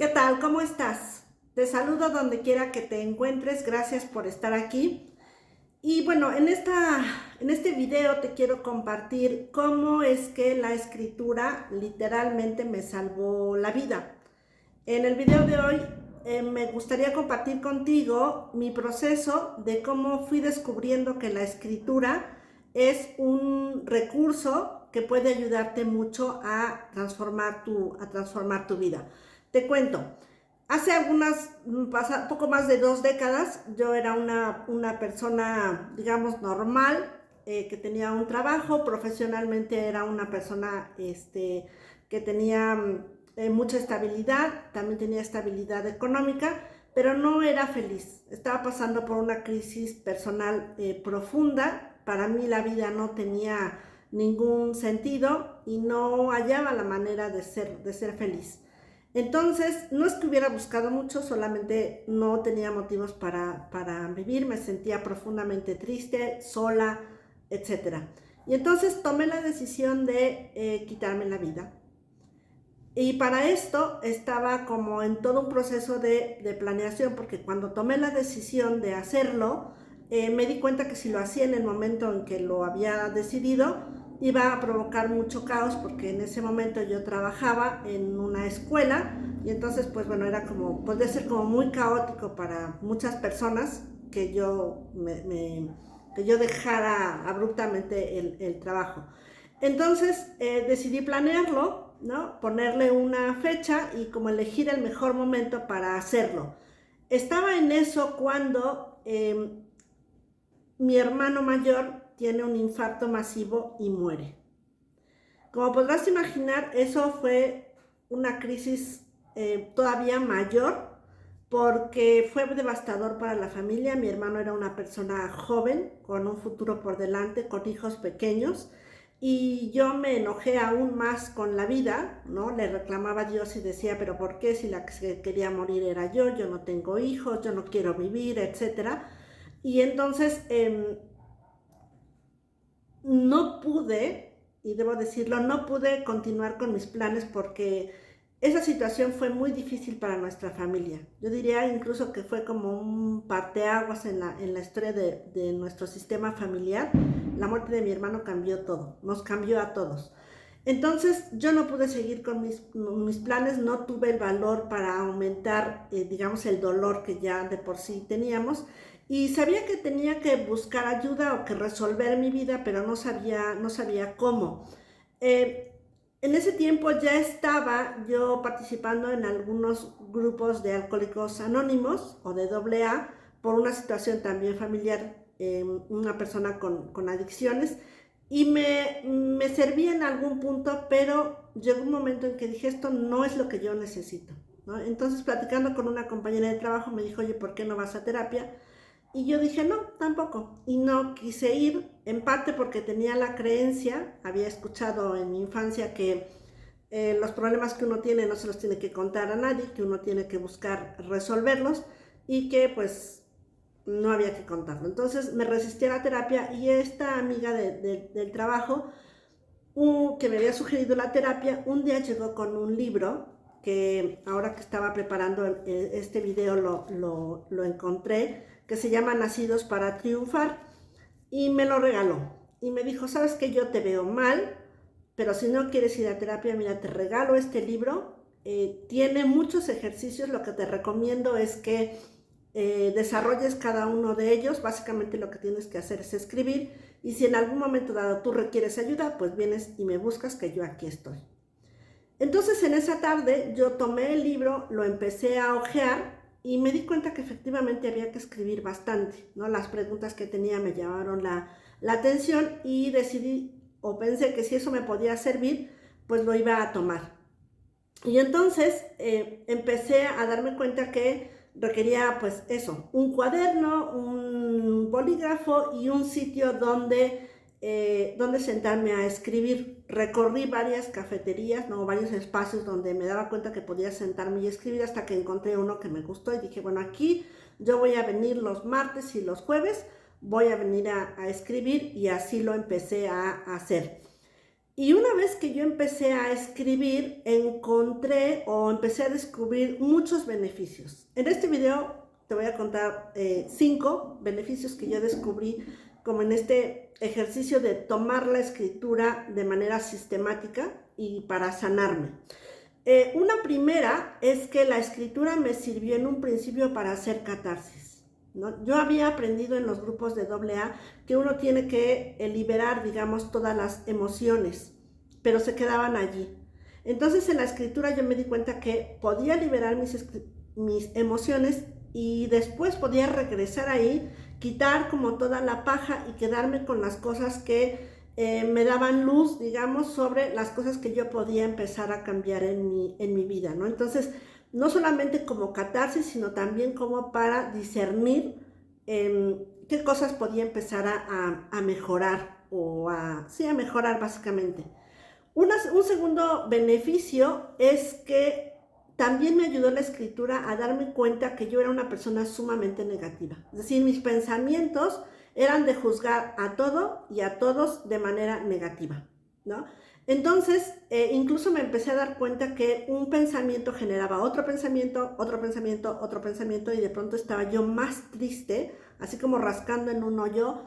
¿Qué tal? ¿Cómo estás? Te saludo donde quiera que te encuentres. Gracias por estar aquí. Y bueno, en este video te quiero compartir cómo es que la escritura literalmente me salvó la vida. En el video de hoy me gustaría compartir contigo mi proceso de cómo fui descubriendo que la escritura es un recurso que puede ayudarte mucho a transformar tu vida. Te cuento, hace poco más de 2 décadas, yo era una persona, digamos, normal, que tenía un trabajo, profesionalmente era una persona que tenía mucha estabilidad, también tenía estabilidad económica, pero no era feliz. Estaba pasando por una crisis personal profunda. Para mí la vida no tenía ningún sentido y no hallaba la manera de ser feliz. Entonces, no es que hubiera buscado mucho, solamente no tenía motivos para vivir, me sentía profundamente triste, sola, etcétera. Y entonces tomé la decisión de quitarme la vida. Y para esto estaba como en todo un proceso de planeación, porque cuando tomé la decisión de hacerlo, me di cuenta que si lo hacía en el momento en que lo había decidido, iba a provocar mucho caos, porque en ese momento yo trabajaba en una escuela y entonces pues bueno, podía ser como muy caótico para muchas personas que yo dejara abruptamente el trabajo. Entonces decidí planearlo, ¿no? Ponerle una fecha y como elegir el mejor momento para hacerlo. Estaba en eso cuando mi hermano mayor tiene un infarto masivo y muere. Como podrás imaginar, eso fue una crisis todavía mayor porque fue devastador para la familia. Mi hermano era una persona joven, con un futuro por delante, con hijos pequeños, y yo me enojé aún más con la vida, ¿no? Le reclamaba a Dios y decía, pero ¿por qué si la que se quería morir era yo no tengo hijos, yo no quiero vivir, etcétera? Y entonces no pude, y debo decirlo, no pude continuar con mis planes porque esa situación fue muy difícil para nuestra familia. Yo diría incluso que fue como un parteaguas en la historia de nuestro sistema familiar. La muerte de mi hermano cambió todo, nos cambió a todos. Entonces yo no pude seguir con mis planes, no tuve el valor para aumentar, digamos, el dolor que ya de por sí teníamos, y sabía que tenía que buscar ayuda o que resolver mi vida, pero no sabía cómo. Eh, en ese tiempo ya estaba yo participando en algunos grupos de alcohólicos anónimos o de AA por una situación también familiar, una persona con adicciones, y me servía en algún punto, pero llegó un momento en que dije, esto no es lo que yo necesito, ¿no? Entonces, platicando con una compañera de trabajo, me dijo, oye, ¿por qué no vas a terapia? Y yo dije, no, tampoco. Y no quise ir, en parte porque tenía la creencia, había escuchado en mi infancia que los problemas que uno tiene no se los tiene que contar a nadie, que uno tiene que buscar resolverlos y que pues no había que contarlo. Entonces me resistí a la terapia y esta amiga del trabajo que me había sugerido la terapia, un día llegó con un libro que ahora que estaba preparando este video lo encontré, que se llama Nacidos para Triunfar, y me lo regaló. Y me dijo, sabes que yo te veo mal, pero si no quieres ir a terapia, mira, te regalo este libro. Tiene muchos ejercicios, lo que te recomiendo es que desarrolles cada uno de ellos. Básicamente lo que tienes que hacer es escribir, y si en algún momento dado tú requieres ayuda, pues vienes y me buscas, que yo aquí estoy. Entonces en esa tarde yo tomé el libro, lo empecé a hojear y me di cuenta que efectivamente había que escribir bastante, ¿no? Las preguntas que tenía me llamaron la atención y decidí o pensé que si eso me podía servir, pues lo iba a tomar. Y entonces empecé a darme cuenta que requería pues eso, un cuaderno, un bolígrafo y un sitio donde sentarme a escribir. Recorrí varias cafeterías, no, varios espacios donde me daba cuenta que podía sentarme y escribir, hasta que encontré uno que me gustó y dije, bueno, aquí yo voy a venir los martes y los jueves, voy a venir a escribir, y así lo empecé a hacer. Y una vez que yo empecé a escribir, encontré o empecé a descubrir muchos beneficios. En este video te voy a contar 5 beneficios que yo descubrí como en este ejercicio de tomar la escritura de manera sistemática y para sanarme. Una primera es que la escritura me sirvió en un principio para hacer catarsis, ¿no? Yo había aprendido en los grupos de AA que uno tiene que liberar, digamos, todas las emociones, pero se quedaban allí. Entonces en la escritura yo me di cuenta que podía liberar mis emociones y después podía regresar ahí, quitar como toda la paja y quedarme con las cosas que me daban luz, digamos, sobre las cosas que yo podía empezar a cambiar en mi vida, ¿no? Entonces, no solamente como catarsis, sino también como para discernir qué cosas podía empezar a mejorar o sí, a mejorar básicamente. Un segundo beneficio es que también me ayudó la escritura a darme cuenta que yo era una persona sumamente negativa. Es decir, mis pensamientos eran de juzgar a todo y a todos de manera negativa, ¿no? Entonces, incluso me empecé a dar cuenta que un pensamiento generaba otro pensamiento, otro pensamiento, otro pensamiento, y de pronto estaba yo más triste, así como rascando en un hoyo,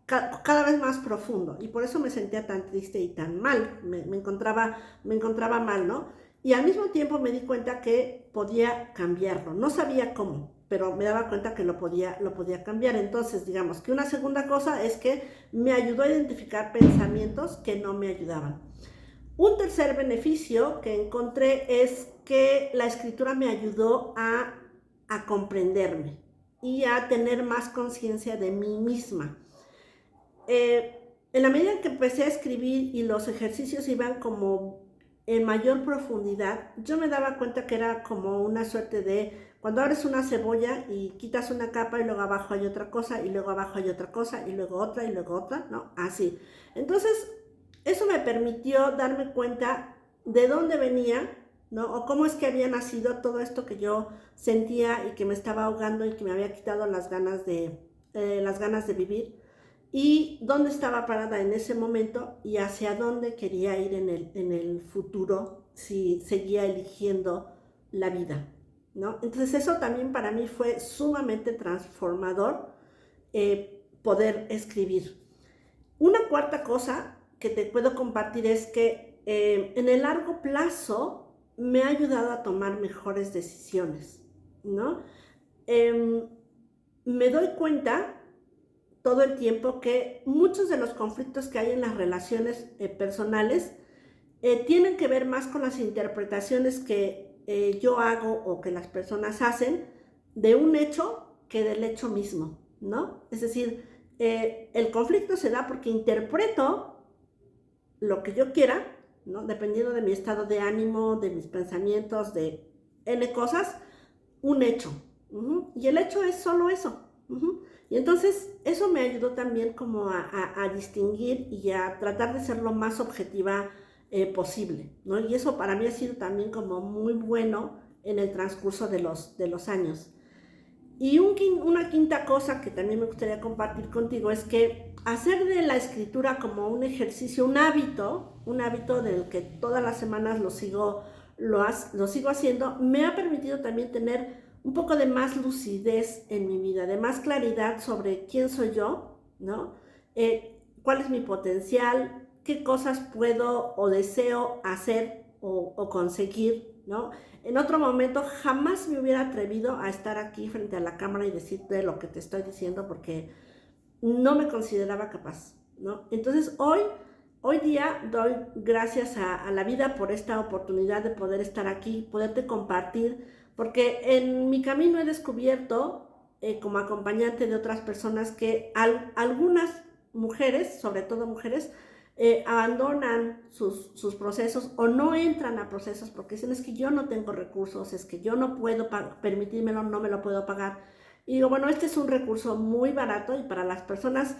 cada vez más profundo, y por eso me sentía tan triste y tan mal, me encontraba mal, ¿no? Y al mismo tiempo me di cuenta que podía cambiarlo, no sabía cómo, pero me daba cuenta que lo podía cambiar. Entonces, digamos que una segunda cosa es que me ayudó a identificar pensamientos que no me ayudaban. Un tercer beneficio que encontré es que la escritura me ayudó a comprenderme y a tener más conciencia de mí misma. En la medida en que empecé a escribir y los ejercicios iban como en mayor profundidad, yo me daba cuenta que era como una suerte de cuando abres una cebolla y quitas una capa y luego abajo hay otra cosa y luego abajo hay otra cosa y luego otra, ¿no? Así. Entonces, eso me permitió darme cuenta de dónde venía, ¿no? O cómo es que había nacido todo esto que yo sentía y que me estaba ahogando y que me había quitado las ganas de vivir, y dónde estaba parada en ese momento y hacia dónde quería ir en el futuro si seguía eligiendo la vida, ¿no? Entonces eso también para mí fue sumamente transformador, poder escribir. Una cuarta cosa que te puedo compartir es que en el largo plazo me ha ayudado a tomar mejores decisiones, ¿no? Me doy cuenta todo el tiempo que muchos de los conflictos que hay en las relaciones personales tienen que ver más con las interpretaciones que yo hago o que las personas hacen de un hecho que del hecho mismo, ¿no? Es decir, el conflicto se da porque interpreto lo que yo quiera, ¿no? Dependiendo de mi estado de ánimo, de mis pensamientos, de N cosas, un hecho. Y el hecho es solo eso. Y entonces eso me ayudó también como a distinguir y a tratar de ser lo más objetiva posible, ¿no? Y eso para mí ha sido también como muy bueno en el transcurso de los años. Y una quinta cosa que también me gustaría compartir contigo es que hacer de la escritura como un ejercicio, un hábito del que todas las semanas lo sigo haciendo, me ha permitido también tener un poco de más lucidez en mi vida, de más claridad sobre quién soy yo, ¿no? Cuál es mi potencial, qué cosas puedo o deseo hacer o conseguir, ¿no? En otro momento jamás me hubiera atrevido a estar aquí frente a la cámara y decirte lo que te estoy diciendo porque no me consideraba capaz, ¿no? Entonces hoy día doy gracias a la vida por esta oportunidad de poder estar aquí, poderte compartir, porque en mi camino he descubierto, como acompañante de otras personas, que algunas mujeres, sobre todo mujeres, abandonan sus procesos o no entran a procesos porque dicen es que yo no tengo recursos, es que yo no puedo permitírmelo, no me lo puedo pagar. Y digo, bueno, este es un recurso muy barato y para las personas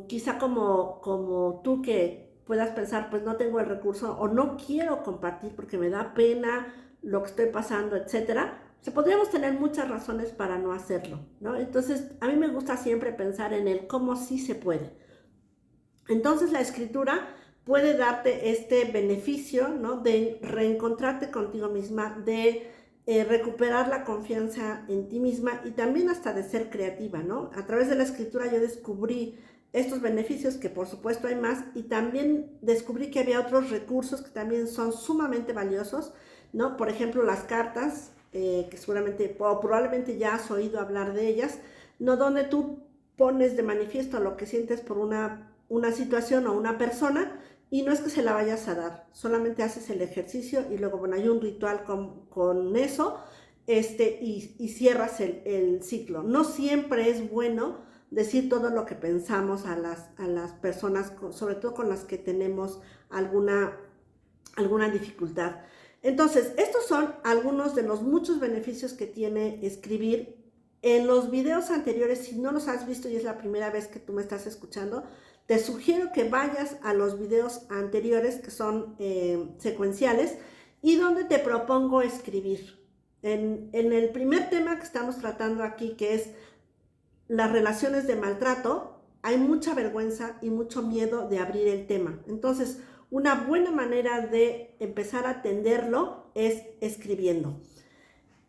quizá como tú que puedas pensar, pues no tengo el recurso o no quiero compartir porque me da pena lo que estoy pasando, etcétera. O sea, podríamos tener muchas razones para no hacerlo, ¿no? Entonces, a mí me gusta siempre pensar en el cómo sí se puede. Entonces la escritura puede darte este beneficio, ¿no? De reencontrarte contigo misma, de recuperar la confianza en ti misma y también hasta de ser creativa, ¿no? A través de la escritura yo descubrí estos beneficios, que por supuesto hay más, y también descubrí que había otros recursos que también son sumamente valiosos, ¿no? Por ejemplo, las cartas, que seguramente o probablemente ya has oído hablar de ellas, ¿no? Donde tú pones de manifiesto lo que sientes por una situación o una persona, y no es que se la vayas a dar, solamente haces el ejercicio y luego, bueno, hay un ritual con eso, y cierras el ciclo. No siempre es bueno decir todo lo que pensamos a las personas, sobre todo con las que tenemos alguna dificultad. Entonces, estos son algunos de los muchos beneficios que tiene escribir. En los videos anteriores, si no los has visto y es la primera vez que tú me estás escuchando, te sugiero que vayas a los videos anteriores, que son secuenciales, y donde te propongo escribir. En el primer tema que estamos tratando aquí, que es las relaciones de maltrato, hay mucha vergüenza y mucho miedo de abrir el tema. Entonces, una buena manera de empezar a atenderlo es escribiendo.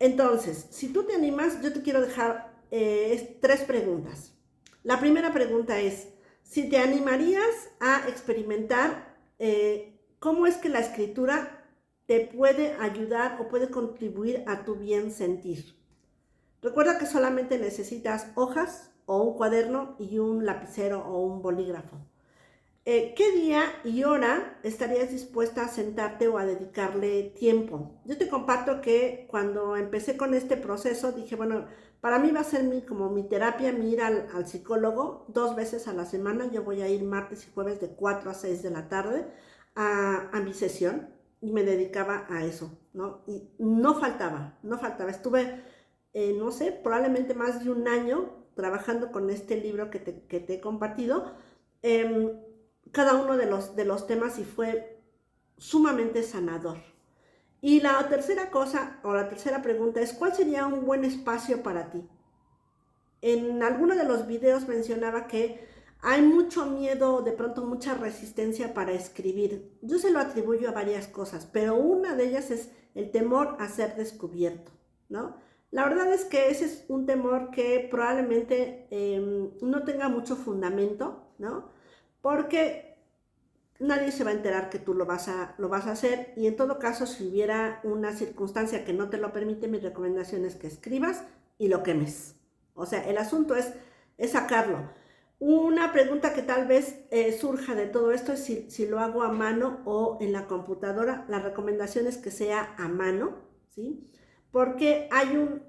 Entonces, si tú te animas, yo te quiero dejar 3 preguntas. La primera pregunta es, si te animarías a experimentar cómo es que la escritura te puede ayudar o puede contribuir a tu bien sentir. Recuerda que solamente necesitas hojas o un cuaderno y un lapicero o un bolígrafo. ¿Qué día y hora estarías dispuesta a sentarte o a dedicarle tiempo? Yo te comparto que cuando empecé con este proceso dije, bueno, para mí va a ser como mi terapia, mi ir al psicólogo 2 veces a la semana. Yo voy a ir martes y jueves de 4 a 6 de la tarde a mi sesión, y me dedicaba a eso, ¿no? Y no faltaba. Estuve, no sé, probablemente más de un año trabajando con este libro que te he compartido. Cada uno de los temas, y fue sumamente sanador. Y la tercera cosa, o la tercera pregunta es, ¿cuál sería un buen espacio para ti? En alguno de los videos mencionaba que hay mucho miedo, de pronto mucha resistencia para escribir. Yo se lo atribuyo a varias cosas, pero una de ellas es el temor a ser descubierto, ¿no? La verdad es que ese es un temor que probablemente no tenga mucho fundamento, ¿no? Porque nadie se va a enterar que tú lo vas a hacer, y en todo caso, si hubiera una circunstancia que no te lo permite, mi recomendación es que escribas y lo quemes. O sea, el asunto es sacarlo. Una pregunta que tal vez surja de todo esto es si lo hago a mano o en la computadora. La recomendación es que sea a mano, ¿sí? Porque hay un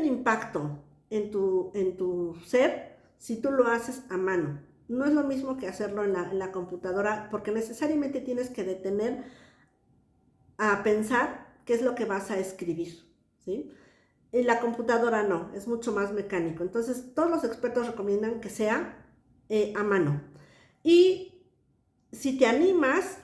impacto en tu ser si tú lo haces a mano. No es lo mismo que hacerlo en la computadora, porque necesariamente tienes que detener a pensar qué es lo que vas a escribir, ¿sí? En la computadora no, es mucho más mecánico. Entonces, todos los expertos recomiendan que sea a mano. Y si te animas,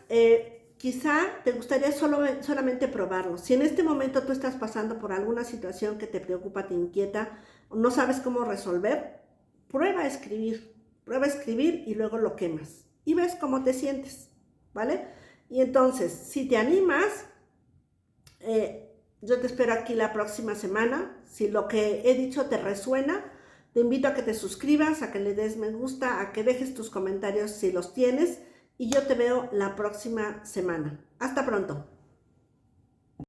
quizá te gustaría solamente probarlo. Si en este momento tú estás pasando por alguna situación que te preocupa, te inquieta, o no sabes cómo resolver, prueba a escribir y luego lo quemas. Y ves cómo te sientes, ¿vale? Y entonces, si te animas, yo te espero aquí la próxima semana. Si lo que he dicho te resuena, te invito a que te suscribas, a que le des me gusta, a que dejes tus comentarios si los tienes, y yo te veo la próxima semana. Hasta pronto.